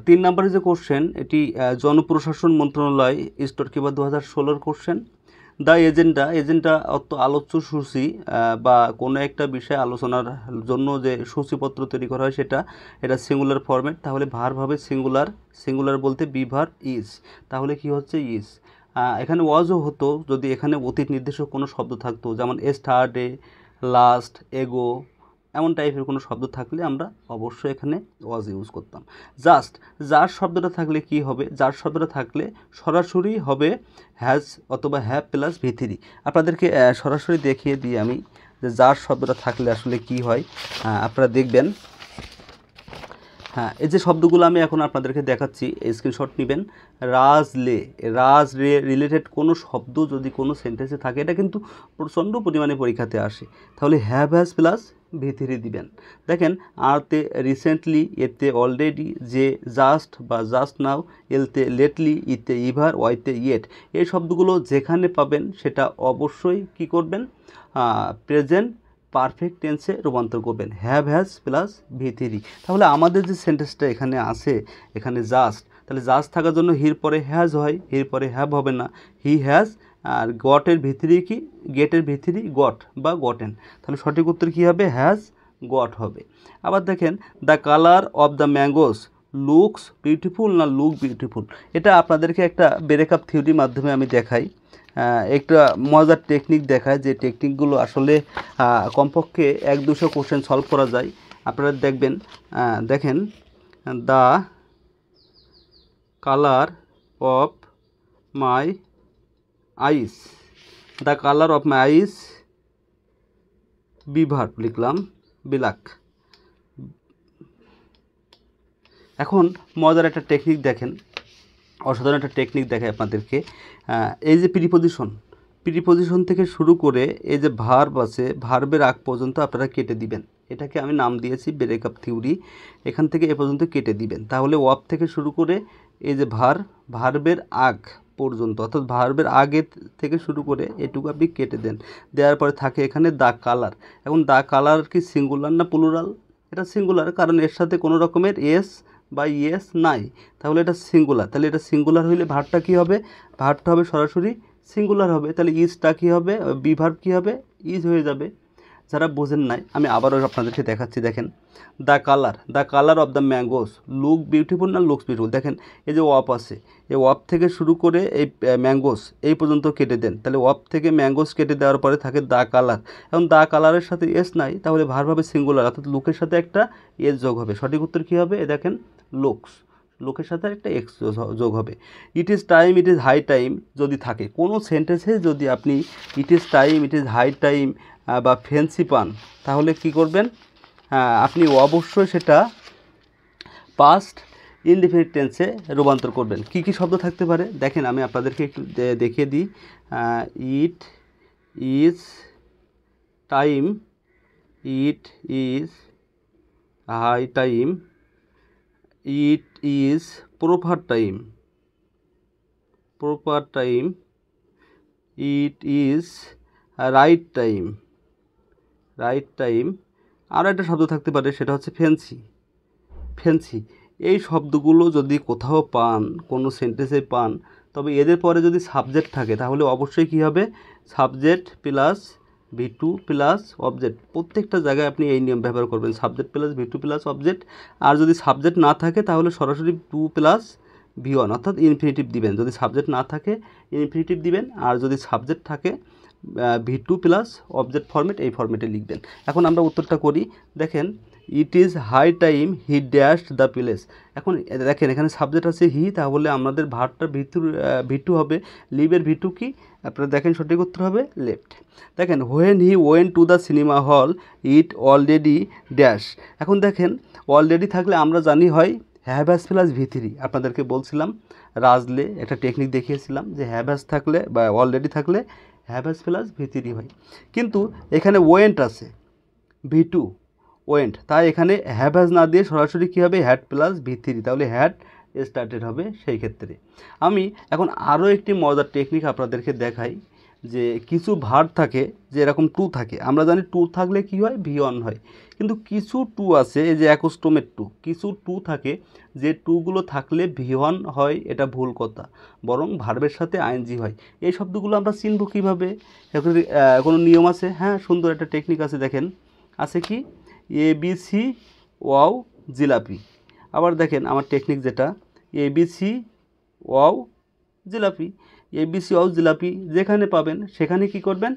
তিন নম্বরে যে কোশ্চেন, এটি জনপ্রশাসন মন্ত্রণালয় স্টর্কি বা 2016 কোশ্চেন। দ্য এজেন্ডা অর্থ আলোচ্য সূচি বা কোনো একটা বিষয় আলোচনার জন্য যে সূচিপত্র তৈরি করা হয় এটা সিঙ্গুলার ফরম্যাট। তাহলে ভার্ব হবে সিঙ্গুলার বলতে বি ভার্ব ইজ, তাহলে কি হচ্ছে ইজ। এখানে ওয়াজও হতো যদি এখানে অতীত নির্দেশক কোনো শব্দ থাকতো, যেমন এস্টারডে, লাস্ট, এগো, এমন টাইপের কোনো শব্দ থাকলে আমরা অবশ্যই এখানে ওয়াজ ইউজ করতাম। যার শব্দটা থাকলে কি হবে, যার শব্দটা থাকলে সরাসরি হবে হ্যাজ অথবা হ্যাভ প্লাস ভিথিরি। আপনাদেরকে সরাসরি দেখিয়ে দিই আমি যে যার শব্দটা থাকলে আসলে কি হয়। আপনারা দেখবেন, হ্যাঁ, এই যে শব্দগুলো আমি এখন আপনাদেরকে দেখাচ্ছি, স্ক্রিনশট নেবেন। রাজ রে রিলেটেড কোনো শব্দ যদি কোনো সেন্টেন্সে থাকে, এটা কিন্তু প্রচণ্ড পরিমাণে পরীক্ষাতে আসে, তাহলে হ্যাভ হ্যাজ প্লাস ভিথিরি দিবেন। দেখেন আরতে রিসেন্টলি, এতে অলরেডি, যে জাস্ট বা জাস্ট নাও, এলতে লেটলি, ইতে ইভার, ওয়াইতে ইয়েট, এই শব্দগুলো যেখানে পাবেন সেটা অবশ্যই কি করবেন, প্রেজেন্ট পারফেক্ট টেন্সে রূপান্তর করবেন, হ্যাভ হ্যাজ প্লাস ভিথিরি। তাহলে আমাদের যে সেন্টেন্সটা এখানে আছে, এখানে জাস্ট, তাহলে জাস্ট থাকার জন্য হির পরে হ্যাজ হয়, হির পরে হ্যাভ হবে না, হি হ্যাজ, আর গটের ভিতরে কি, গেটের ভিতরে গট বা গটেন, তাহলে সঠিক উত্তর কী হবে, হ্যাজ গট হবে। আবার দেখেন the colour of the mangoes looks beautiful না লুক বিউটিফুল, এটা আপনাদেরকে একটা ব্রেকআপ থিওরির মাধ্যমে আমি দেখাই, একটা মজার টেকনিক দেখায়, যে টেকনিকগুলো আসলে কমপক্ষে 1-200 কোশ্চেন সলভ করা যায়। আপনারা দেখবেন, দেখেন the colour of my eyes, the colour of my eyes, বিভার লিখলাম বিলাক। এখন মজার একটা টেকনিক দেখেন, অসাধারণ একটা টেকনিক দেখায় আপনাদেরকে। এই যে প্রিপোজিশন থেকে শুরু করে এই যে ভার্ব আছে, ভার্বের আগ পর্যন্ত আপনারা কেটে দিবেন। এটাকে আমি নাম দিয়েছি ব্রেকআপ থিওরি। এখান থেকে এ পর্যন্ত কেটে দিবেন, তাহলে ওয়াব থেকে শুরু করে এই যে ভার্বের আগ পর্যন্ত, অর্থাৎ ভার্বের আগে থেকে শুরু করে এটুকু আপনি কেটে দেন। দেওয়ার পরে থাকে এখানে দ্য কালার। এখন দ্য কালার কি সিঙ্গুলার না প্লুরাল? এটা সিঙ্গুলার, কারণ এর সাথে কোনো রকমের এস বা ইয়েস নাই, তাহলে এটা সিঙ্গুলার। তাহলে এটা সিঙ্গুলার হইলে ভার্বটা কী হবে, ভার্বটা হবে সরাসরি সিঙ্গুলার হবে, তাহলে ইজটা কী হবে, বি ভার্ব কী হবে, ইজ হয়ে যাবে। যারা বোঝেন নাই আমি আবারও আপনাদেরকে দেখাচ্ছি, দেখেন the colour of the mangoes look beautiful না লুকস বিউটিফুল। দেখেন এই যে ওয়াপ আছে, এই ওয়াপ থেকে শুরু করে এই ম্যাঙ্গোস এই পর্যন্ত কেটে দেন, তাহলে ওয়াপ থেকে ম্যাঙ্গোস কেটে দেওয়ার পরে থাকে দ্য কালার। এখন দ্য কালারের সাথে এস নাই, তাহলে ভার্ব হবে সিঙ্গুলার, অর্থাৎ লুকের সাথে একটা এস যোগ হবে। সঠিক উত্তর কী হবে, এ দেখেন লুকস, লোকের সাথে একটা এক্স যোগ হবে। ইট ইজ হাই টাইম যদি থাকে কোনো সেন্টেন্সে, যদি আপনি ইট ইজ হাই টাইম বা ফেন্সি পান, তাহলে কি করবেন, আপনি অবশ্যই সেটা পাস্ট ইনডিফিনিট টেন্সে রূপান্তর করবেন। কি কি শব্দ থাকতে পারে দেখেন, আমি আপনাদেরকে একটু দেখিয়ে দিই। It is time, it is high time, it is proper time, it is right time. আরও একটা শব্দ থাকতে পারে, সেটা হচ্ছে ফেন্সি। এই শব্দগুলো যদি কোথাও পান, কোনো সেন্টেন্সে পান, তবে এদের পরে যদি সাবজেক্ট থাকে, তাহলে অবশ্যই কী হবে, subject plus V2 plus object. প্রত্যেকটা জায়গায় আপনি এই নিয়ম ব্যবহার করবেন, subject plus V2 plus object. আর যদি সাবজেক্ট না থাকে তাহলে সরাসরি 2 প্লাস V1, অর্থাৎ ইনফিনিটিভ দিবেন। যদি সাবজেক্ট না থাকে ইনফিনিটিভ দিবেন, আর যদি সাবজেক্ট থাকে V2 প্লাস অবজেক্ট ফরম্যাট, এই ফরম্যাটে লিখবেন। এখন আমরা উত্তরটা করি, দেখেন it is high time he dashed the place. এখন দেখেন এখানে সাবজেক্ট আছে হি, তাহলে আমাদের ভার্বটার V2 হবে, লিভের V2 কি, আপনারা দেখেন সঠিক উত্তর হবে লেফট। দেখেন when he went to the cinema hall it already dash. এখন দেখেন অলরেডি থাকলে আমরা জানি হয় হ্যাভ হ্যাজ প্লাস V3। আপনাদেরকে বলছিলাম রাজলে একটা টেকনিক দেখিয়েছিলাম যে হ্যাভ হ্যাজ থাকলে বা অলরেডি থাকলে হ্যাভ হ্যাজ প্লাস V3 হয়, কিন্তু এখানে ওয়েন্ট আছে V2 ওয়েন্ট, তাই এখানে হ্যাভ হ্যাজ না দিয়ে সরাসরি কী হবে, হ্যাড প্লাস V3, তাহলে হ্যাড স্টার্টেড হবে। সেই ক্ষেত্রে আমি এখন আরও একটি মজার টেকনিক আপনাদেরকে দেখাই, যে কিছু ভার থাকে যে এরকম টু থাকে, আমরা জানি টু থাকলে কি হয়, ভি1 হয়, কিন্তু কিছু টু আছে এই যে অ্যাকোস্টোমেট টু, কিছু টু থাকে যে টুগুলো থাকলে ভি1 হয়, এটা ভুল কথা, বরং ভার্বের সাথে আইএনজি হয়। এই শব্দগুলো আমরা চিনব কীভাবে? কোনো নিয়ম আছে? হ্যাঁ, সুন্দর একটা টেকনিক আছে, দেখেন আছে কি, ABC ওয়াও জিলাপি। আবার দেখেন আমার টেকনিক যেটা, ABC wow jalebi, ABC wow jalebi যেখানে পাবেন সেখানে কি করবেন,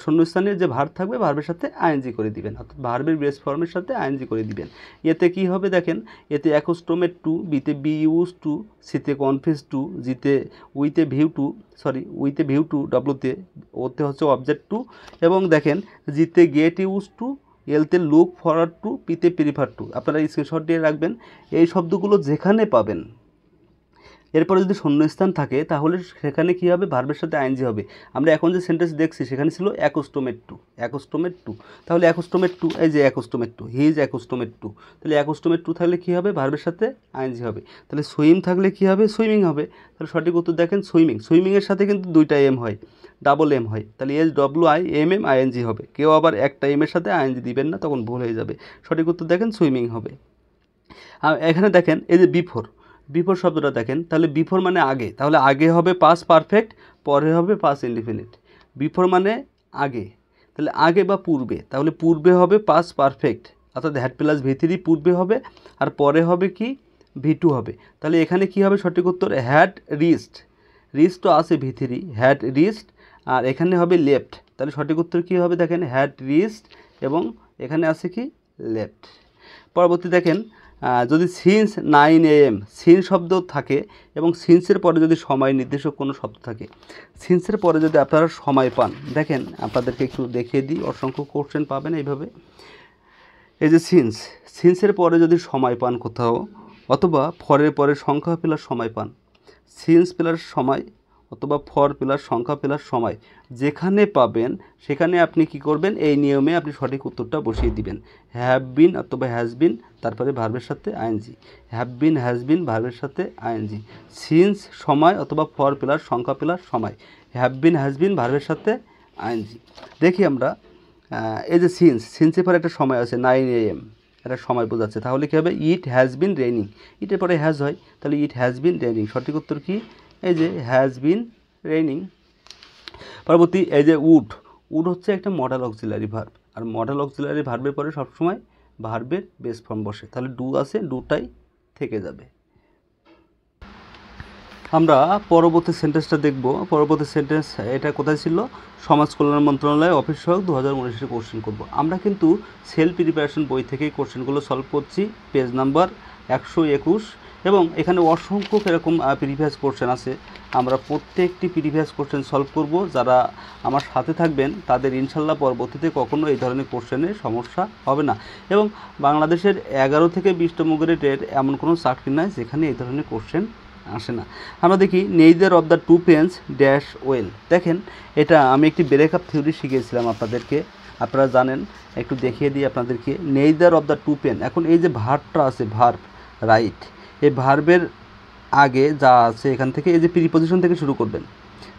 শূন্যস্থানে যে ভার্ব থাকবে ভার্বের সাথে আইএনজি করে দিবেন, অর্থাৎ ভার্বের বেস ফর্মের সাথে আইএনজি করে দিবেন। এতে কি হবে দেখেন, এতে অ্যাকোস্টোমেট টু, বিতে বি ইউজ টু, সিতে কনফিউজ টু, জিতে উইতে ভিউ টু, উইতে ভিউ টু, ডব্লুতে ওতে হচ্ছে অবজেক্ট টু, এবং দেখেন জিতে গেট ইউজ টু, এলতে লুক ফরওয়ার্ড টু, পিতে প্রিফার টু। আপনারা স্ক্রিনশট দিয়ে রাখবেন, এই শব্দগুলো যেখানে পাবেন এরপরে যদি শূন্যস্থান থাকে তাহলে সেখানে কী হবে, ভার্বের সাথে আইএনজি হবে। আমরা এখন যে সেন্টেন্স দেখছি সেখানে ছিল অ্যাকোস্টোমেট টু, তাহলে অ্যাকোস্টোমেট টু, এই যে অ্যাকোস্টোমেট টু, হি ইজ অ্যাকোস্টোমেট টু, তাহলে অ্যাকোস্টোমেট টু থাকলে কী হবে, ভার্বের সাথে আইএনজি হবে। তাহলে সুইম থাকলে কী হবে, সুইমিং হবে। তাহলে সঠিক উত্তর দেখেন সুইমিংয়ের সাথে কিন্তু দুইটা এম হয়, ডাবল এম হয়, তাহলে SWIMM হবে। কেউ আবার একটা এমের সাথে আইএনজি দিবেন না, তখন ভুল হয়ে যাবে। সঠিক উত্তর দেখেন সুইমিং হবে। এখানে দেখেন এই যে বিফোর শব্দটা দেখেন, তাহলে বিফোর মানে আগে, তাহলে আগে হবে পাস্ট পারফেক্ট, পরে হবে পাস্ট ইনডিফিনিট। বিফোর মানে আগে, তাহলে আগে বা পূর্বে, তাহলে পূর্বে হবে পাস্ট পারফেক্ট, অর্থাৎ হ্যাড প্লাস ভি3 পূর্বে হবে, আর পরে হবে কি, ভি2 হবে। তাহলে এখানে কি হবে, সঠিক উত্তর হ্যাড রিস্ট তো আছে ভি3, হ্যাড রিস্ট, আর এখানে হবে লেফট, তাহলে সঠিক উত্তর কী হবে দেখেন, হ্যাড রিস্ট, এবং এখানে আছে কি, লেফট। পরবর্তী দেখেন, যদি সিন্স 9 AM সিন্স শব্দ থাকে এবং সিন্সের পরে যদি সময় নির্দেশক কোনো শব্দ থাকে, সিন্সের পরে যদি আপনারা সময় পান, দেখেন আপনাদেরকে একটু দেখিয়ে দিই, অসংখ্য কোশ্চেন পাবেন এইভাবে। এই যে সিন্সের পরে যদি সময় পান কোথাও, অথবা ফরের পরে সংখ্যা প্লাস সময় পান, সিন্স প্লাস সময় অথবা ফর প্লাস সংখ্যা প্লাস সময় যেখানে পাবেন সেখানে আপনি কি করবেন, এই নিয়মে আপনি সঠিক উত্তরটা বসিয়ে দিবেন। হ্যাভ বিন অথবা হ্যাজ বিন, তারপরে ভার্বের সাথে ING, have been has been ভার্বের সাথে আইএনজি, সিন্স সময় অথবা ফর প্লাস সংখ্যা প্লাস সময়, হ্যাভ বিন হ্যাজ বিন ভার্বের সাথে আইএনজি। দেখি আমরা, এই যে সিন্সের পরে একটা সময় আছে 9 AM, একটা সময় বোঝাচ্ছে, তাহলে কী হবে, ইট হ্যাজ বিন রেইনিং, ইটের পরে হ্যাজ হয়, তাহলে ইট হ্যাজ বিন রেইনিং, সঠিক উত্তর কি, এই যে হ্যাজ বিন রেইনিং। পরবর্তী এই যে উড হচ্ছে একটা মডেল অক্সিলারি ভার্ব, আর মডেল অক্সিলারি ভার্বের পরে সবসময় ভার্বের বেস ফর্ম বসে, তাহলে ডু আছে, ডুটাই থেকে যাবে। আমরা পরবর্তী সেন্টেন্সটা দেখব। পরবর্তী সেন্টেন্স এটা কোথায় ছিল, সমাজ কল্যাণ মন্ত্রণালয় অফিস সহায়ক 2019-এর কোশ্চেন করব। আমরা কিন্তু সেলফ প্রিপারেশন বই থেকেই কোশ্চেনগুলো সলভ করছি, পেজ নাম্বার 121, এবং এখানে অসংখ্য এরকম প্রিভিয়াস কোশ্চেন আছে। আমরা প্রত্যেকটি প্রিভিয়াস কোশ্চেন সলভ করব। যারা আমার সাথে থাকবেন তাদের ইনশাল্লাহ পরবর্তীতে কখনো এই ধরনের কোশ্চেনের সমস্যা হবে না, এবং বাংলাদেশের 11 থেকে 20তম গ্রেডের এমন কোনো চাকরি নাই যেখানে এই ধরনের কোশ্চেন আসে না। আমরা দেখি neither of the two pens dash well. দেখেন এটা আমি একটি ব্রেকআপ থিওরি শিখিয়েছিলাম আপনাদেরকে, আপনারা জানেন, একটু দেখিয়ে দিই আপনাদেরকে। Neither of the two pen, এখন এই যে ভার্বটা আছে, ভার্ব রাইট, এই ভার্বের আগে যা আছে এখান থেকে এই যে প্রিপোজিশন থেকে শুরু করবেন,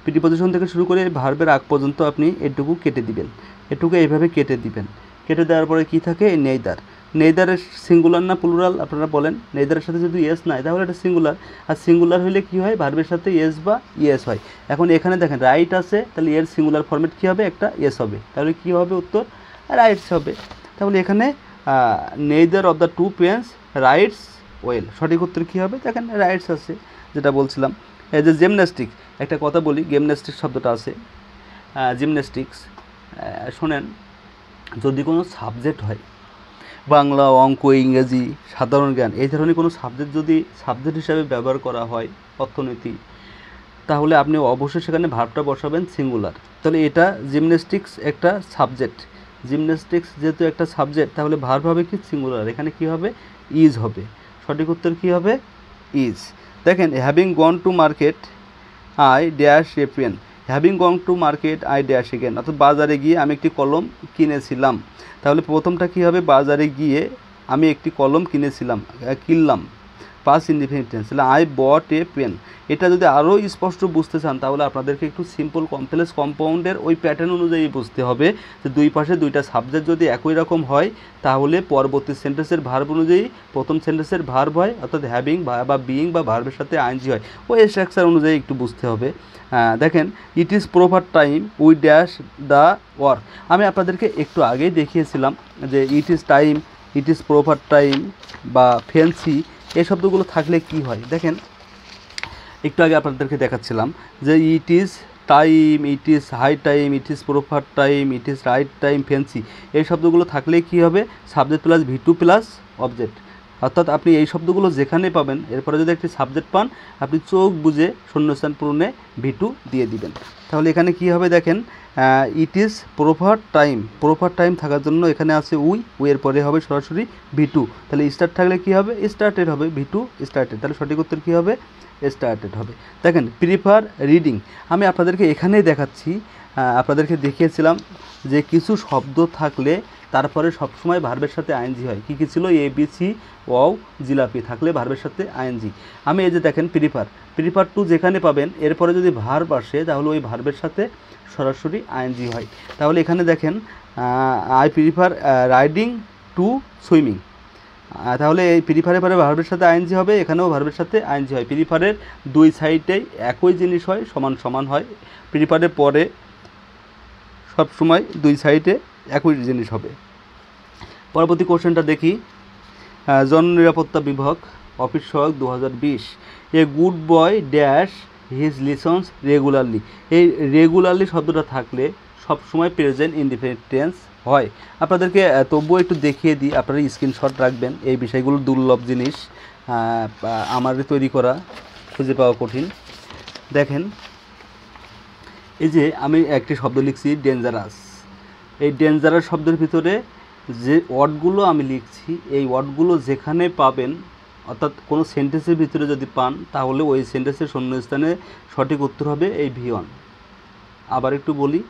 প্রিপোজিশন থেকে শুরু করে ভার্বের আগ পর্যন্ত আপনি এটুকু কেটে দিবেন, এটুকু এইভাবে কেটে দিবেন। কেটে দেওয়ার পরে কি থাকে, নেইদার। নেইদারের সিঙ্গুলার না প্লুরাল আপনারা বলেন, নেইদারের সাথে যদি এস নাই তাহলে এটা সিঙ্গুলার, আর সিঙ্গুলার হলে কি হয়, ভার্বের সাথে এস বা ইএস হয়। এখন এখানে দেখেন রাইট আছে, তাহলে এর সিঙ্গুলার ফরম্যাট কী হবে, একটা এস হবে, তাহলে কী হবে উত্তর, রাইটস হবে। তাহলে এখানে neither of the two pens writes well, সঠিক উত্তর কী হবে, দেখেন রাইটস আছে, যেটা বলছিলাম। এই যে জিমন্যাস্টিক, একটা কথা বলি, জিমন্যাস্টিক শব্দটা আছে, জিমন্যাস্টিক্স, শোনেন, যদি কোনো সাবজেক্ট হয়, বাংলা, অঙ্ক, ইংরেজি, সাধারণ জ্ঞান, এই ধরনের কোনো সাবজেক্ট যদি সাবজেক্ট হিসাবে ব্যবহার করা হয়, অর্থনীতি, তাহলে আপনি অবশ্যই সেখানে ভার্বটা বসাবেন সিঙ্গুলার। তাহলে এটা জিমন্যাস্টিক্স একটা সাবজেক্ট, জিমন্যাস্টিক্স যেহেতু একটা সাবজেক্ট, তাহলে ভার্ব হবে কি, সিঙ্গুলার, এখানে কি হবে, ইজ হবে। সঠিক উত্তর কী হবে, ইজ। দেখেন having gone to market I dash a pen, having gone to market I dash again, অর্থাৎ বাজারে গিয়ে আমি একটি কলম কিনেছিলাম। তাহলে প্রথমটা কী হবে, বাজারে গিয়ে আমি একটি কলম কিনলাম। পাস ইনডিফিনিট টেন্স, তাহলে আই বট এ পেন। এটা যদি আরও স্পষ্ট বুঝতে চান তাহলে আপনাদেরকে একটু সিম্পল কমপ্লেক্স কম্পাউন্ডের ওই প্যাটার্ন অনুযায়ী বুঝতে হবে যে দুই পাশে দুইটা সাবজেক্ট যদি একই রকম হয় তাহলে পরবর্তী সেন্টেন্সের ভার্ব অনুযায়ী প্রথম সেন্টেন্সের ভার্ব হয়, অর্থাৎ হ্যাভিং বা বিইং বা ভার্বের সাথে আইএনজি হয়, ওই স্ট্রাকচার অনুযায়ী একটু বুঝতে হবে। দেখেন it is proper time we dash the work. আমি আপনাদেরকে একটু আগেই দেখিয়েছিলাম যে it is time, it is proper time বা ফ্যান্সি এই শব্দগুলো থাকলে কি হয়। দেখেন একটু আগে আপনাদেরকে দেখাচ্ছিলাম যে it is time, it is high time, it is proper time, it is right time, fancy এই শব্দগুলো থাকলে কি হবে, subject plus V2 plus object. অর্থাৎ আপনি এই শব্দগুলো যেখানে পাবেন এরপরে যদি একটি সাবজেক্ট পান আপনি চোখ বুঝে শূন্যস্থান পূরণে V2 দিয়ে দিবেন। তাহলে এখানে কি হবে দেখেন, it is proper time, proper time থাকার জন্য এখানে আছে উইয়ের পরে হবে সরাসরি V2, তাহলে স্টার্ট থাকলে কি হবে, স্টার্টেড হবে, V2 স্টার্টেড, তাহলে সঠিক উত্তর কী হবে, স্টার্টেড হবে। দেখেন প্রিফার রিডিং, আমি আপনাদেরকে এখানেই দেখাচ্ছি, আপনাদেরকে দেখিয়েছিলাম যে কিছু শব্দ থাকলে তারপরে সবসময় ভার্বের সাথে আইএনজি হয়। কী কী ছিল, ABC, ওয়াও, জিলাপি থাকলে ভার্বের সাথে আইএনজি। আমি এই যে দেখেন প্রিফার টু যেখানে পাবেন এরপরে যদি ভার্ব আসে তাহলে ওই ভার্বের সাথে সরাসরি আইএনজি হয়। তাহলে এখানে দেখেন I prefer riding to swimming, তাহলে এই প্রিফারের পরে ভার্বের সাথে আইএনজি হবে, এখানেও ভার্বের সাথে আইএনজি হয়। প্রিফারের দুই সাইডেই একই জিনিস হয়, সমান সমান হয়। প্রিফারের পরে সবসময় দুই সাইডে একই জিনিস হবে। পরবর্তী কোশ্চেনটা দেখি, জননিরাপত্তা বিভাগ অফিস সহায়ক 2020, a good boy dash his লিসন্স regularly. এই রেগুলারলি শব্দটা থাকলে সবসময় প্রেজেন্ট ইনডিফিনিট টেন্স হয়। আপনাদেরকে তবুও একটু দেখিয়ে দিই, আপনারা স্ক্রিনশট রাখবেন, এই বিষয়গুলো দুর্লভ জিনিস, আমাদের তৈরি করা, খুঁজে পাওয়া কঠিন। দেখেন এই যে আমি একটি শব্দ লিখছি ডেঞ্জারাস, এই ডেঞ্জারাস শব্দের ভিতরে যে ওয়ার্ডগুলো আমি লিখছি এই ওয়ার্ডগুলো যেখানে পাবেন, অর্থাৎ কোনো সেন্টেন্সের ভিতরে যদি পান তাহলে ওই সেন্টেন্সের শূন্যস্থানে সঠিক উত্তর হবে এই V1। আবার একটু বলি,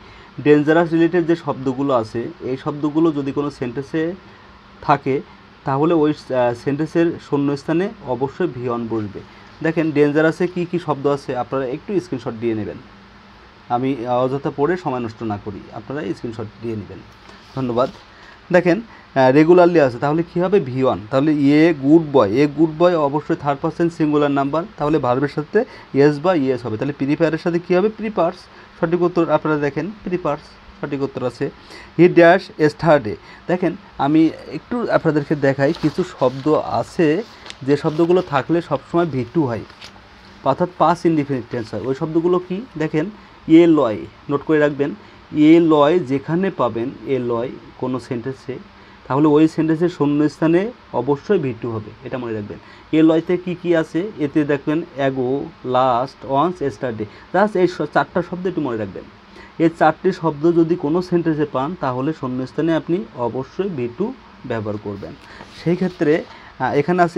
ডেঞ্জারাস রিলেটেড যে শব্দগুলো আছে এই শব্দগুলো যদি কোনো সেন্টেন্সে থাকে তাহলে ওই সেন্টেন্সের শূন্যস্থানে অবশ্যই V1 বসবে। দেখেন ডেঞ্জারাসে কি কি শব্দ আছে আপনারা একটু স্ক্রিনশট দিয়ে নেবেন, আমি অযথা পড়ে সময় নষ্ট না করি, আপনারা স্ক্রিনশট দিয়ে নেবেন, ধন্যবাদ। দেখেন রেগুলারলি আছে তাহলে কী হবে V1, তাহলে এ গুড বয় অবশ্যই থার্ড পারসন সিঙ্গুলার নাম্বার, তাহলে ভার্বের সাথে ইয়েস বা ইয়েস হবে, তাহলে প্রিপেয়ারের সাথে কী হবে, প্রিপার্স, সঠিক উত্তর আপনারা দেখেন প্রিপার্স সঠিক উত্তর আছে। হি ড্যাশ এস্টারডে, দেখেন আমি একটু আপনাদেরকে দেখাই, কিছু শব্দ আছে যে শব্দগুলো থাকলে সবসময় V2 হয়, অর্থাৎ পাস ইনডিফিনিট টেন্স হয়। ওই শব্দগুলো কি দেখেন, এ লয়, নোট করে রাখবেন, এ লয় যেখানে পাবেন এ লয় কোনো সেন্টেন্সে তাহলে ওই সেন্টেন্সের শূন্যস্থানে অবশ্যই V2 হবে, এটা মনে রাখবেন। এ লয়তে কি কি আছে, এতে দেখবেন ago, last, once, yesterday, just এই চারটা শব্দ একটু মনে রাখবেন। এই চারটি শব্দ যদি কোনো সেন্টেন্সে পান তাহলে শূন্যস্থানে আপনি অবশ্যই V2 ব্যবহার করবেন। সেই ক্ষেত্রে এখানে আছে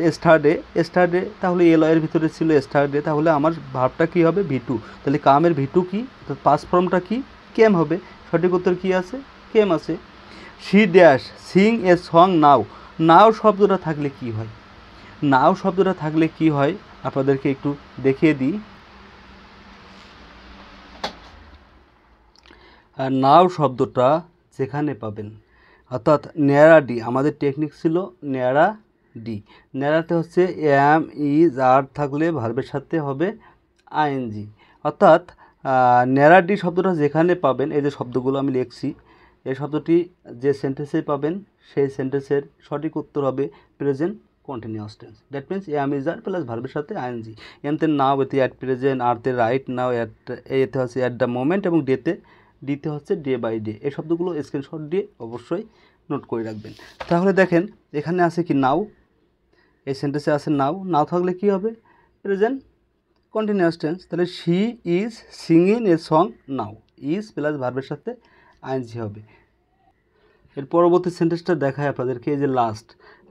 এস্টারডে, তাহলে এ লয়ের ভিতরে ছিল এস্টারডে, তাহলে আমার ভার্বটা কী হবে V2, তাহলে কামের V2 কি, পাস্ট ফর্মটা কি, কেম হবে, সঠিক উত্তর কী আছে, কেম আছে। She dash sing a song now শব্দটা থাকলে কি হয়, নাও শব্দটা থাকলে কি হয় আপনাদেরকে একটু দেখিয়ে দিই। আর নাও শব্দটা যেখানে পাবেন, অর্থাৎ ন্যাড়া ডি, আমাদের টেকনিক ছিল ন্যাড়া ডি, ন্যাড়াতে হচ্ছে এম ইজ আর থাকলে ভার্বের সাথে হবে আইএনজি, অর্থাৎ ন্যাড়া ডি শব্দটা যেখানে পাবেন, এই যে শব্দগুলো আমি লিখছি এই শব্দটি যে সেন্টেন্সে পাবেন সেই সেন্টেন্সের সঠিক উত্তর হবে present continuous tense, that means am is are plus ভার্বের সাথে আইএনজি। এমতে নাও এতে অ্যাট প্রেজেন্ট, আরতে রাইট নাও, এতে হচ্ছে অ্যাট দ্য মোমেন্ট এবং ডিতে হচ্ছে ডে বাই ডে। এই শব্দগুলো স্ক্রিনশট দিয়ে অবশ্যই নোট করে রাখবেন। তাহলে দেখেন এখানে আছে কি নাও, এই সেন্টেন্সে আছে নাও থাকলে কি হবে, প্রেজেন্ট কন্টিনিউয়াস টেন্স, তাহলে she is singing a song now, is plus ভার্বের সাথে আইএনজি হবে। এর পরবর্তী সেন্টেন্সটা দেখায় আপনাদেরকে, এই যে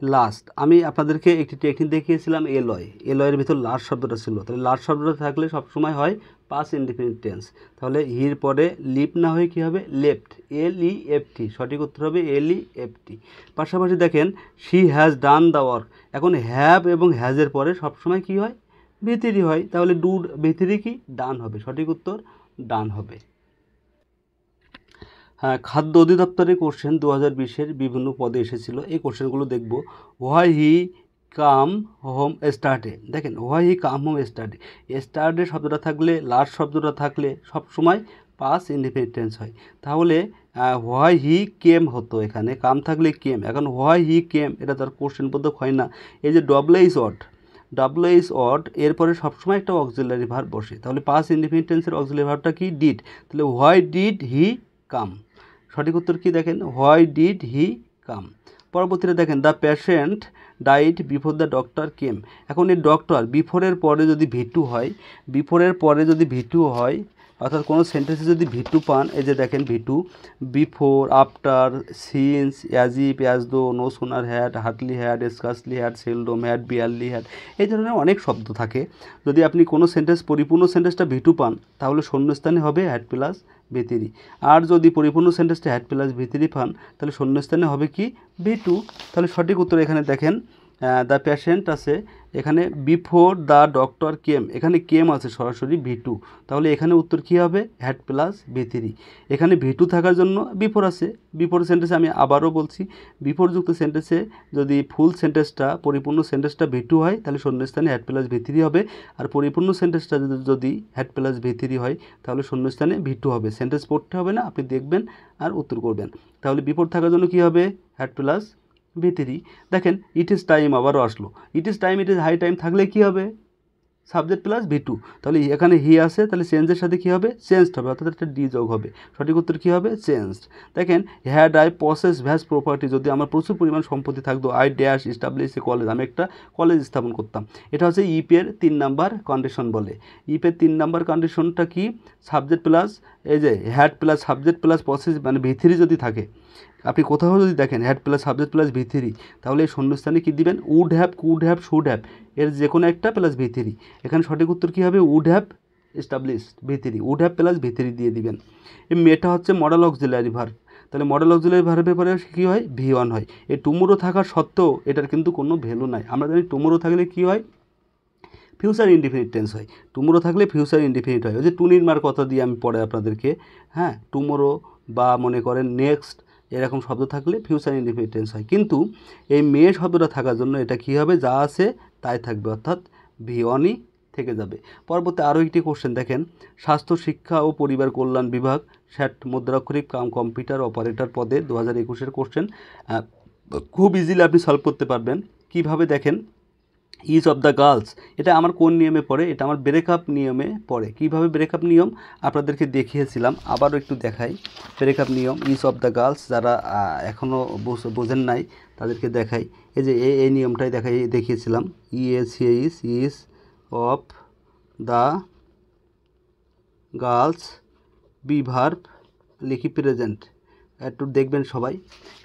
লাস্ট। আমি আপনাদেরকে একটি টেকনিক দেখিয়েছিলাম এলয়, এলয়ের ভিতর লাস্ট শব্দটা ছিল, তাহলে লাস্ট শব্দটা থাকলে সবসময় হয় পাস্ট ইনডিফিনিট টেন্স। তাহলে হির পরে লিপ না হয়ে কী হবে, লেফট, LEFT, সঠিক উত্তর হবে LEFT। পাশাপাশি দেখেন she has done the work, এখন হ্যাভ এবং হ্যাজের পরে সবসময় কী হয়, ভিতরি হয়, তাহলে ডু ভিতরি কি ডান হবে, সঠিক উত্তর ডান হবে। হ্যাঁ, খাদ্য অধিদপ্তরের কোশ্চেন 2020-এর বিভিন্ন পদে এসেছিল, এই কোশ্চেনগুলো দেখব। হোয়াই হি কাম হোম স্টার্টে, দেখেন হোয়াই হি কাম হোম স্টার্টে, স্টার্টে শব্দটা থাকলে, লাস্ট শব্দটা থাকলে সবসময় পাস্ট ইনডিফিনিট টেন্স হয়। তাহলে হোয়াই হি কেম হতো, এখানে কাম থাকলে কেম, এখন হোয়াই হি কেম এটা তার কোশ্চেন বোধক হয় না। এই যে WH ওয়ার্ড এরপরে সবসময় একটা অক্সিলারি ভার্ব বসে, তাহলে পাস্ট ইনডিফিনিট টেন্সের অক্সিলারি ভার্বটা কি, ডিড, তাহলে হোয়াই ডিড হি কাম, সঠিক উত্তর কি দেখেন, হোয়াই ডিড হি কাম। পরবর্তীতে দেখেন the patient died before the doctor came, এখন এই ডক্টর বিফোরের পরে যদি V2 হয়, বিফোরের পরে যদি V2 হয়, অর্থাৎ কোনো সেন্টেন্সে যদি V2 পান, এই যে দেখেন V2, before, after, since, as if, as though, no sooner had, hardly had, scarcely had, seldom had, barely had, এই ধরনের অনেক শব্দ থাকে। যদি আপনি কোনো সেন্টেন্স পরিপূর্ণ সেন্টেন্সটা V2 পান, তাহলে শূন্যস্থানে হবে হ্যাড প্লাস V3, আর যদি পরিপূর্ণ সেন্টেন্সটা হ্যাড প্লাস V3 পান, তাহলে শূন্যস্থানে হবে কি V2। তাহলে সঠিক উত্তর এখানে দেখেন দ্য পেশেন্ট আছে, এখানে বিফোর দ্য ডক্টর কেম, এখানে কেম আছে সরাসরি V2, তাহলে এখানে উত্তর কী হবে, হ্যাড প্লাস V3। এখানে V2 থাকার জন্য বিফোর আছে, বিফোর সেন্টেন্সে আমি আবারও বলছি, বিফোরযুক্ত সেন্টেন্সে যদি ফুল সেন্টেন্সটা, পরিপূর্ণ সেন্টেন্সটা V2 হয়, তাহলে শূন্যস্থানে হ্যাড প্লাস V3 হবে, আর পরিপূর্ণ সেন্টেন্সটা যদি হ্যাড প্লাস V3 হয়, তাহলে শূন্যস্থানে V2 হবে। সেন্টেন্স পড়তে হবে না, আপনি দেখবেন আর উত্তর করবেন। তাহলে বিফোর থাকার জন্য কী হবে, হ্যাড প্লাস V3। দেখেন ইট ইজ টাইম আবারও আসলো, it is time, it is high time থাকলে কী হবে, সাবজেক্ট প্লাস V2, তাহলে এখানে হি আছে, তাহলে চেঞ্জের সাথে কী হবে, চেঞ্জড হবে, অর্থাৎ একটা ডি যোগ হবে, সঠিক উত্তর কী হবে, চেঞ্জড। দেখেন had I possess vast property, যদি আমার প্রচুর পরিমাণ সম্পত্তি থাকতো, I dash establish A college, আমি একটা কলেজ স্থাপন করতাম। এটা হচ্ছে ইপের 3 নাম্বার কন্ডিশন বলে। ইপের 3 নাম্বার কন্ডিশনটা কি, সাবজেক্ট প্লাস, এই যে had plus subject plus possess মানে V3 যদি থাকে, আপনি কোথাও যদি দেখেন had plus subject plus V3, তাহলে এই শূন্যস্থানে কী দিবেন, would have, could have, should have, এর যে কোনো একটা প্লাস V3। এখানে সঠিক উত্তর কী হবে, would have established V3, would have plus V3 দিয়ে দিবেন। এই মেয়েটা হচ্ছে মডেল অক্সিলারি ভার্ব, তাহলে মডেল অক্সিলারি ভার্বের পরে কী হয়, V1 হয়। এই টুমোরো থাকার সত্ত্বেও এটার কিন্তু কোনো ভ্যালু নাই, আমরা জানি টুমোরো থাকলে কী হয়, ফিউচার ইনডিফিনিট টেন্স হয়, টুমোরো থাকলে ফিউচার ইনডিফিনিট হয়। ওই যে টুনিরমার কথা দিয়ে আমি পড়ে আপনাদেরকে, হ্যাঁ, টুমোরো বা মনে করেন নেক্সট, এরকম শব্দ থাকলে ফিউচার ইনডিফিনিট টেন্স হয়। কিন্তু এই মেয়ে শব্দটা থাকার জন্য এটা কী হবে, যা আছে তাই থাকবে, অর্থাৎ V1ই থেকে যাবে। পরবর্তী আরও একটি কোশ্চেন দেখেন, স্বাস্থ্য শিক্ষা ও পরিবার কল্যাণ বিভাগ, স্যাট মুদ্রাক্ষরিক কম্পিউটার অপারেটর পদে 2021-এর কোশ্চেন, খুব ইজিলি আপনি সলভ করতে পারবেন। কিভাবে দেখেন, ইজ অফ দ্য গার্লস, এটা আমার কোন নিয়মে পড়ে, এটা আমার ব্রেকআপ নিয়মে পড়ে। কিভাবে ব্রেকআপ নিয়ম আপনাদেরকে দেখিয়েছিলাম, আবারও একটু দেখাই ব্রেকআপ নিয়ম। ইজ অফ দ্য গার্লস, যারা এখনও বোঝেন নাই তাদেরকে দেখাই, এই যে এই নিয়মটাই দেখিয়েছিলাম। Is of the girls, be verb, লিখি প্রেজেন্ট, একটু দেখবেন সবাই,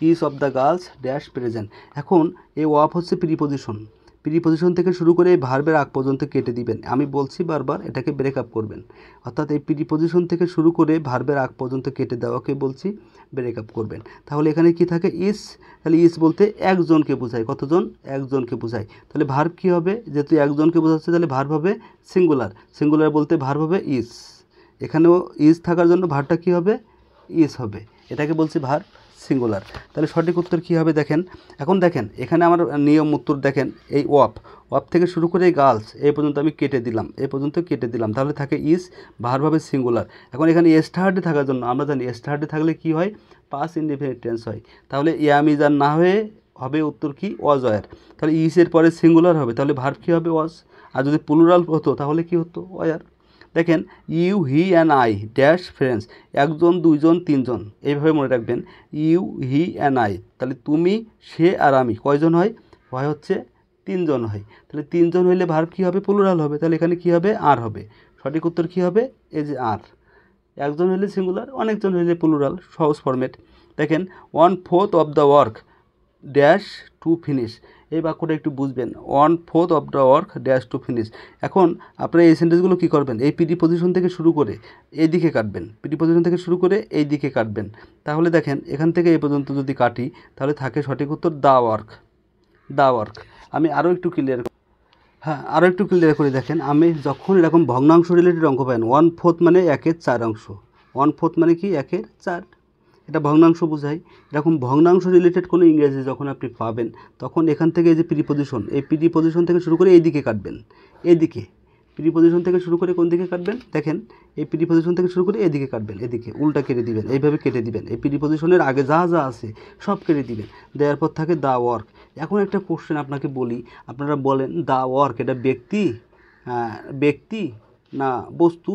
is of the girls dash present. এখন এই অফ হচ্ছে প্রিপোজিশন, প্রিপোজিশন থেকে শুরু করে এই ভার্বের আগ পর্যন্ত কেটে দিবেন, আমি বলছি বারবার এটাকে ব্রেকআপ করবেন, অর্থাৎ এই প্রিপোজিশন থেকে শুরু করে ভার্বের আগ পর্যন্ত কেটে দেওয়াকে বলছি ব্রেকআপ করবেন। তাহলে এখানে কি থাকে, ইজ, তাহলে ইজ বলতে একজনকে বোঝায়, কতজন, একজনকে বোঝায়, তাহলে ভার্ব কী হবে, যেহেতু একজনকে বোঝাচ্ছে তাহলে ভার্ব হবে সিঙ্গুলার, সিঙ্গুলার বলতে ভার্ব হবে ইজ, এখানেও ইজ থাকার জন্য ভার্বটা কী হবে, ইজ হবে, এটাকে বলছি ভার্ব সিঙ্গুলার। তাহলে সঠিক উত্তর কী হবে দেখেন, এখন দেখেন এখানে আমার নিয়ম উত্তর দেখেন, এই ওয়াপ থেকে শুরু করে এই গার্লস এই পর্যন্ত আমি কেটে দিলাম, এই পর্যন্ত কেটে দিলাম, তাহলে থাকে ইজ, ভার্ব হবে সিঙ্গুলার। এখন এখানে স্টার্টে থাকার জন্য আমরা জানি স্টার্টে থাকলে কি হয়, পাস্ট ইনডিফিনিট টেন্স হয়, তাহলে ইয়াম ইজ আর না হয়ে হবে উত্তর কি, ওয়াজ ওয়ার, তাহলে ইজের পরে সিঙ্গুলার হবে, তাহলে ভার্ব কী হবে, ওয়াজ, আর যদি প্লুরাল হতো তাহলে কি হতো, ওয়ার। দেখেন you, he and I dash friends, একজন, দুইজন, তিনজন, এইভাবে মনে রাখবেন, ইউ, হি অ্যান্ড আই, তাহলে তুমি, সে আর আমি কয়জন হয়, হয় হচ্ছে 3 জন হয়, তাহলে 3 জন হইলে ভার্ব কী হবে, প্লুরাল হবে, তাহলে এখানে কী হবে, আর হবে, সঠিক উত্তর কী হবে, এই যে আর। একজন হইলে সিঙ্গুলার, অনেকজন হইলে প্লুরাল, সহজ ফরম্যাট। দেখেন 1/4 of the work dash to finish, এই বাক্যটা একটু বুঝবেন। 1/4 of the work dash to finish. এখন আপনারা এই সেন্টেন্সগুলো কী করবেন, এই প্রিপজিশন থেকে শুরু করে এই দিকে কাটবেন, প্রিপজিশন থেকে শুরু করে এই দিকে কাটবেন। তাহলে দেখেন এখান থেকে এই পর্যন্ত যদি কাটি তাহলে থাকে সঠিক উত্তর দ্য ওয়ার্ক, দ্য ওয়ার্ক। আমি আরও একটু ক্লিয়ার করে দেখেন, আমি যখন এরকম ভগ্নাংশ রিলেটেড অঙ্ক পাই, 1/4 মানে 1/4 অংশ, 1/4 মানে কি 1/4, এটা ভগ্নাংশ বোঝায়। এরকম ভগ্নাংশ রিলেটেড কোনো ইংরেজি যখন আপনি পাবেন তখন এখান থেকে এই যে প্রিপজিশন, এই প্রিপজিশন থেকে শুরু করে এই দিকে কাটবেন, এদিকে প্রিপজিশন থেকে শুরু করে কোন দিকে কাটবেন দেখেন, এই প্রিপজিশন থেকে শুরু করে এদিকে কাটবেন, এদিকে উল্টা কেটে দিবেন, এইভাবে কেটে দিবেন, এই প্রিপজিশনের আগে যা যা আছে সব কেটে দিবেন, দেওয়ার পর থাকে দ্য ওয়ার্ক। এখন একটা কোশ্চেন আপনাকে বলি, আপনারা বলেন দ্য ওয়ার্ক এটা ব্যক্তি না বস্তু?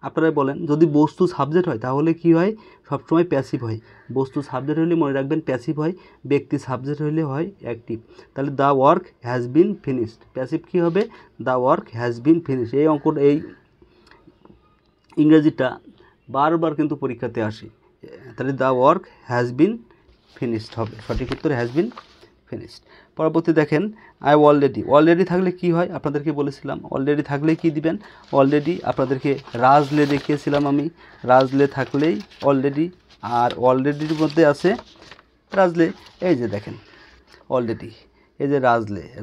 আপনারা বলেন, যদি বস্তু সাবজেক্ট হয় তাহলে কি হয়, সবসময় প্যাসিভ হয়। বস্তু সাবজেক্ট হলে মনে রাখবেন প্যাসিভ হয়, ব্যক্তি সাবজেক্ট হলে হয় অ্যাক্টিভ। তাহলে the work has been finished, passive কী হবে, the work has been finished. এই অঙ্কটা, এই ইংরেজিটা বারবার কিন্তু পরীক্ষাতে আসে। তাহলে the work has been finished হবে, সঠিক উত্তর হ্যাজ বিন ফিনিশড। পরবর্তী দেখেন, আই অলরেডি থাকলে কি হয়, আপনাদেরকে বলেছিলাম অলরেডি থাকলে কি দিবেন, অলরেডি আপনাদেরকে রাজলে দেখিয়েছিলাম আমি, রাজলে থাকলেই অলরেডি, আর অলরেডির মধ্যে আছে রাজলে, এই যে দেখেন অলরেডি, এই যে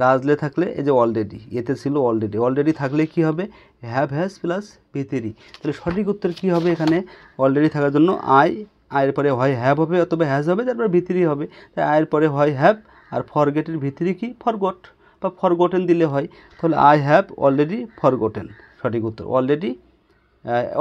রাজলে থাকলে এই যে অলরেডি, এতে ছিল অলরেডি থাকলে কি হবে, হ্যাজ প্লাস ভিতরি। তাহলে সঠিক উত্তর কি হবে এখানে, অলরেডি থাকার জন্য আয়ের পরে হয় হ্যাভ হবে অথবা হ্যাজ হবে, তারপর ভিতরি হবে। তাই আয়ের পরে হয় হ্যাভ, আর ফরগেটের ভিতরি কি ফরগট বা ফরগটেন দিলে হয়। তাহলে আই হ্যাভ অলরেডি ফরগটেন, সঠিক উত্তর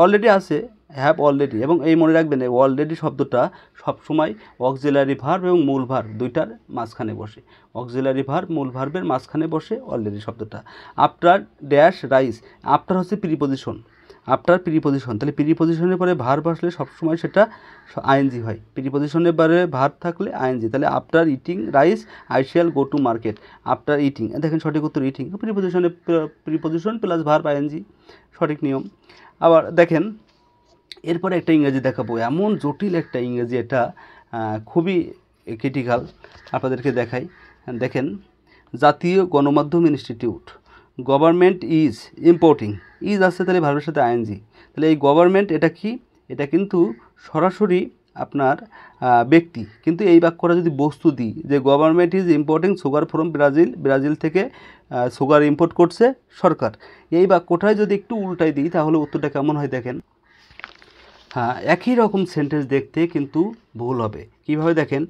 অলরেডি আছে, হ্যাভ অলরেডি। এবং এই মনে রাখবেন এই অলরেডি শব্দটা সবসময় অক্সিলারি ভার্ব এবং মূল ভার্ব দুইটার মাঝখানে বসে, অক্সিলারি ভার্ব মূল ভার্বের মাঝখানে বসে অলরেডি শব্দটা। আফটার ড্যাশ রাইস, আফটার হচ্ছে প্রিপজিশন, তাহলে প্রিপজিশনের পরে ভার্ব আসলে সবসময় সেটা আইএনজি হয়, প্রিপজিশনের পরে ভার্ব থাকলে আইএনজি। তাহলে after eating rice I shall go to market, after eating, দেখেন সঠিক উত্তর eating, preposition plus verb ING, সঠিক নিয়ম। আবার দেখেন এরপরে একটা ইংরেজি দেখাবো, এমন জটিল একটা ইংরেজি, এটা খুবই ক্রিটিক্যাল, আপনাদেরকে দেখাই। দেখেন, জাতীয় গণমাধ্যম institute, government is importing, is আসছে তাহলে ভার্বের সাথে আইএনজি। তাহলে এই গভর্নমেন্ট এটা কি, এটা কিন্তু সরাসরি আপনার ব্যক্তি, কিন্তু এই বাক্যটা যদি বস্তু দিই যে government is importing sugar from Brazil থেকে সুগার ইম্পোর্ট করছে সরকার, এই বাক্যটায় যদি একটু উল্টাই দিই তাহলে উত্তরটা কেমন হয় দেখেন। হ্যাঁ, একই রকম সেন্টেন্স দেখতে কিন্তু ভুল হবে। কীভাবে দেখেন,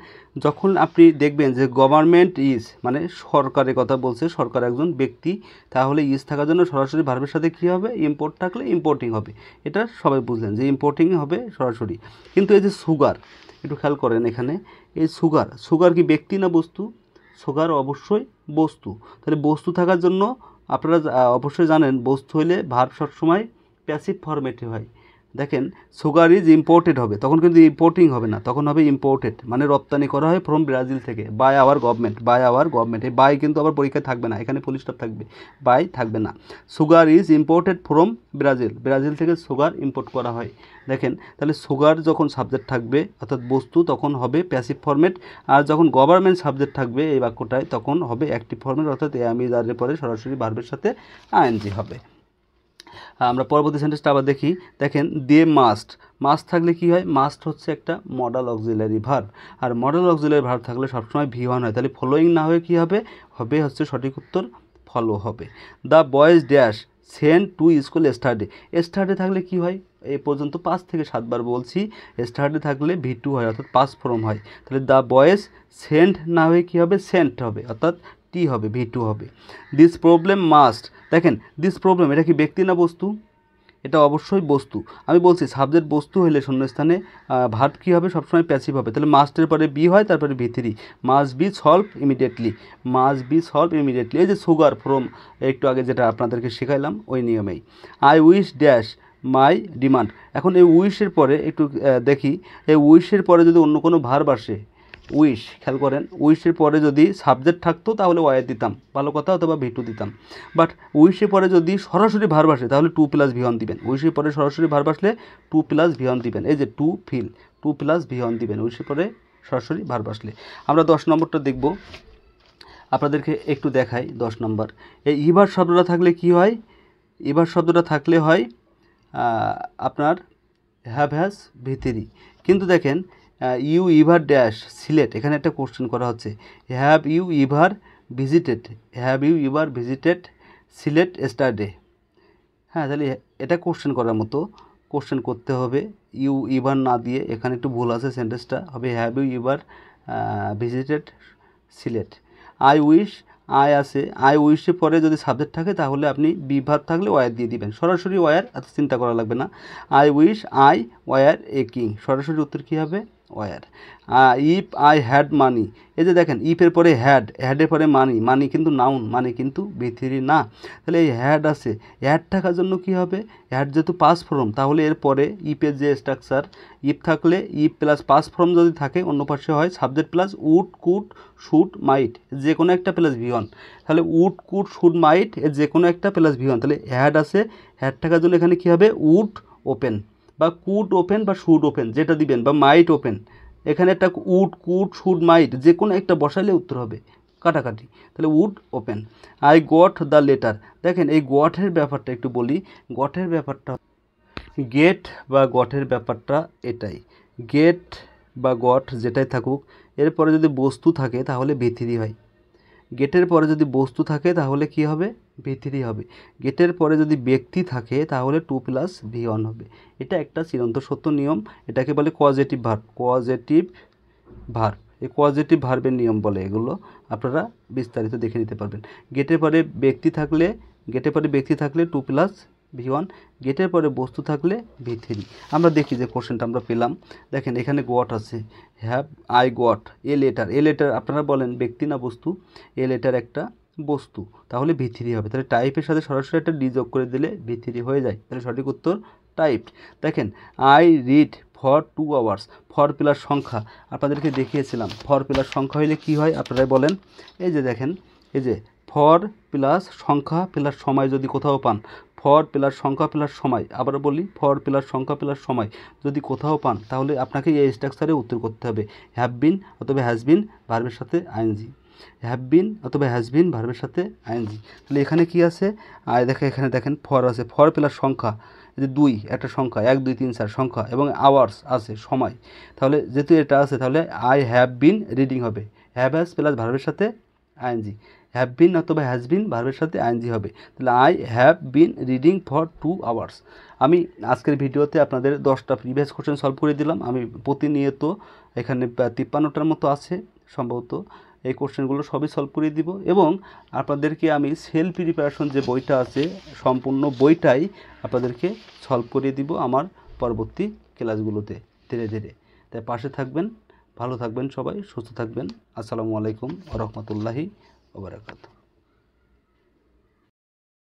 যখন আপনি দেখবেন যে গভর্নমেন্ট ইজ মানে সরকারের কথা বলছে, সরকার একজন ব্যক্তি, তাহলে ইজ থাকার জন্য সরাসরি ভার্বের সাথে কী হবে, ইম্পোর্ট থাকলে ইম্পোর্টিং হবে, এটা সবাই বুঝলেন যে ইম্পোর্টিং হবে সরাসরি। কিন্তু এই যে সুগার, একটু খেয়াল করেন এখানে, এই সুগার কি ব্যক্তি না বস্তু, সুগার অবশ্যই বস্তু। তাহলে বস্তু থাকার জন্য আপনারা অবশ্যই জানেন বস্তু হলে ভার্ব সবসময় প্যাসিভ ফরম্যাটে হয়। দেখেন, সুগার ইজ ইম্পোর্টেড হবে, তখন কিন্তু ইম্পোর্টিং হবে না, তখন হবে ইম্পোর্টেড, মানে রপ্তানি করা হয় ফ্রম ব্রাজিল থেকে, বাই আওয়ার গভর্নমেন্ট, এই বাই কিন্তু আবার পরীক্ষায় থাকবে না, এখানে ফুল স্টপ থাকবে, বাই থাকবে না। Sugar is imported from Brazil থেকে সুগার ইম্পোর্ট করা হয়। দেখেন, তাহলে সুগার যখন সাবজেক্ট থাকবে অর্থাৎ বস্তু তখন হবে প্যাসিভ ফরম্যাট, আর যখন গভর্নমেন্ট সাবজেক্ট থাকবে এই বাক্যটায় তখন হবে অ্যাক্টিভ ফরম্যাট, অর্থাৎ এম ইজ আর এর পরে সরাসরি ভার্বের সাথে আইএনজি হবে। আমরা পরবর্তী সেন্টেন্সটা আবার দেখি। দেখেন, দে মাস্ট থাকলে কি হয়, মাস্ট হচ্ছে একটা মডাল অক্সিলারি ভার্ব, আর মডাল অক্সিলারি ভার্ব থাকলে সবসময় V1 হয়, তাহলে ফলোয়িং না হয়ে কী হবে, হচ্ছে সঠিক উত্তর ফলো হবে। The boys dash sent to school yesterday থাকলে কি হয়, এ পর্যন্ত 5 থেকে 7 বার বলছি, স্টারডে থাকলে V2 হয়, অর্থাৎ পাস্ট ফর্ম হয়। তাহলে দ্য বয়েজ সেন্ট না হয়ে কী হবে, সেন্ট হবে, অর্থাৎ টি হবে, V2 হবে। দিস প্রবলেম মাস্ট, দেখেন দিস প্রবলেম এটা কি ব্যক্তি না বস্তু, এটা অবশ্যই বস্তু। আমি বলছি সাবজেক্ট বস্তু হলে শূন্যস্থানে ভার্ব কী হবে, সবসময় প্যাসিভ হবে, তাহলে মাস্টের পরে বি হয়, তারপরে V3, must be solve immediately, এই যে সুগার ফ্রম একটু আগে যেটা আপনাদেরকে শেখাইলাম ওই নিয়মেই। I wish dash my demand, এখন এই উইশের পরে একটু দেখি, এই উইশের পরে যদি অন্য কোনো ভার্ব আসে, উইশ, খেয়াল করেন, উইশের পরে যদি সাবজেক্ট থাকতো তাহলে ওয়াই দিতাম, ভালো কথা, অথবা V2 দিতাম। বাট উইশের পরে যদি সরাসরি ভার্ব আসে তাহলে 2 + V1 দিবেন, উইশের পরে সরাসরি ভার্ব আসলে 2 + V1 দিবেন, এই যে 2 + V1 দিবেন, উইশের পরে সরাসরি ভার্ব আসলে। আমরা 10 নম্বরটা দেখব, আপনাদেরকে একটু দেখাই। 10 নম্বর, এই ইভার শব্দটা থাকলে কি হয়? ইভার শব্দটা থাকলে হয় আপনার হ্যাভ হ্যাজ ভিতরি। কিন্তু দেখেন ইউ ইভার ড্যাশ সিলেট, এখানে একটা কোশ্চেন করা হচ্ছে, have you ever visited Sylhet yesterday. হ্যাঁ, তাহলে এটা কোশ্চেন করার মতো, কোশ্চেন করতে হবে। ইউ ইভার না দিয়ে এখানে একটু ভুল আছে, সেন্টেন্সটা হবে have you ever visited Sylhet. I wish, I আছে, আই উইশের পরে যদি সাবজেক্ট থাকে তাহলে আপনি বি ভার্ব থাকলে ওয়ার দিয়ে দিবেন, সরাসরি ওয়ার, এত চিন্তা করা লাগবে না। I wish I were a king, সরাসরি উত্তর কী হবে? Were. If I had money, এই যে দেখেন ইফের পরে হ্যাডের পরে মানি কিন্তু নাউন, মানি কিন্তু ভিতরি না। তাহলে এই হ্যাড আছে, হ্যাড থাকার জন্য কি হবে? হ্যাড যেহেতু পাস্ট ফর্ম, তাহলে এর পরে ইফের যে স্ট্রাকচার, ইফ থাকলে ইফ প্লাস পাস্ট ফর্ম যদি থাকে অন্য পাশে হয় subject plus would could should might, যে কোনো একটা প্লাস ভি1। তাহলে উড কুড শুড মাইট এর যে কোনো একটা প্লাস ভি1। তাহলে হ্যাড আছে, হ্যাড থাকার জন্য এখানে কী হবে? উড ওপেন বা কুড ওপেন বা শুড ওপেন যেটা দিবেন, বা মাইট ওপেন। এখানে একটা উড কুড শুড মাইট যে কোনো একটা বসাইলে উত্তর হবে, কাটাকাটি। তাহলে would open. I got the letter, দেখেন এই গটের ব্যাপারটা একটু বলি। গটের ব্যাপারটা, গেট বা গটের ব্যাপারটা এটাই, গেট বা গট যেটাই থাকুক, এরপরে যদি বস্তু থাকে তাহলে ভিতরি হয়। গেটের পরে যদি বস্তু থাকে তাহলে কি হবে? ভিতরি হবে। গেটের পরে যদি ব্যক্তি থাকে তাহলে 2 + V1 হবে। এটা একটা চিরন্তন সত্য নিয়ম, এটাকে বলে কজেটিভ ভার্ব। এই কজেটিভ ভার্বের নিয়ম বলে এগুলো, আপনারা বিস্তারিত দেখে নিতে পারবেন। গেটের পরে ব্যক্তি থাকলে 2 + V1, গেটের পরে বস্তু থাকলে ভিতরি। আমরা দেখি যে কোশ্চেনটা আমরা পেলাম, দেখেন এখানে গট আছে, have I got a letter, আপনারা বলেন ব্যক্তি না বস্তু? এ লেটার একটা বস্তু, তাহলে ভিতরি হবে। তাহলে টাইপের সাথে সরাসরি একটা ডি যোগ করে দিলে ভিতরি হয়ে যায়। তাহলে সঠিক উত্তর টাইপড। দেখেন I read for 2 hours, for plus সংখ্যা আপনাদেরকে দেখিয়েছিলাম। ফর প্লাস সংখ্যা হইলে কি হয় আপনারাই বলেন? এই যে দেখেন, এই যে ফর প্লাস সংখ্যা প্লাস সময় যদি কোথাও পান, ফর প্লাস সংখ্যা প্লাস সময়, আবার বলি ফর প্লাস সংখ্যা প্লাস সময় যদি কোথাও পান তাহলে আপনাকে এই স্ট্রাকচারে উত্তর করতে হবে। হ্যাভ বিন অথবা হ্যাজ বিন ভার্বের সাথে আইএনজি, হ্যাভ বিন অথবা হ্যাজ বিন ভার্বের সাথে আইএনজি। তাহলে এখানে কি আছে? এখানে দেখেন ফর আছে, ফর প্লাস সংখ্যা, যে 2 একটা সংখ্যা, 1 2 3 4 সংখ্যা, এবং আওয়ার্স আছে সময়। তাহলে যেহেতু এটা আছে তাহলে আই হ্যাভ বিন রিডিং হবে, হ্যাভ হ্যাজ প্লাস ভার্বের সাথে আইএনজি, হ্যাভ বিন অথবা হ্যাজ বিন ভার্বের সাথে আইএনজি হবে। তাহলে I have been reading for 2 hours. আমি আজকের ভিডিওতে আপনাদের 10টা প্রিভিয়াস কোশ্চেন সলভ করে দিলাম। আমি প্রতিনিয়ত এখানে 53টার মতো আছে সম্ভবত, এই কোশ্চেনগুলো সবই সলভ করে দিব, এবং আপনাদেরকে আমি সেলফ প্রিপারেশন যে বইটা আছে সম্পূর্ণ বইটাই আপনাদেরকে সলভ করে দিব আমার পরবর্তী ক্লাসগুলোতে ধীরে ধীরে। তাই পাশে থাকবেন, ভালো থাকবেন, সবাই সুস্থ থাকবেন। আসসালামু আলাইকুম ওয়া রাহমাতুল্লাহি ওয়া বারাকাতুহু।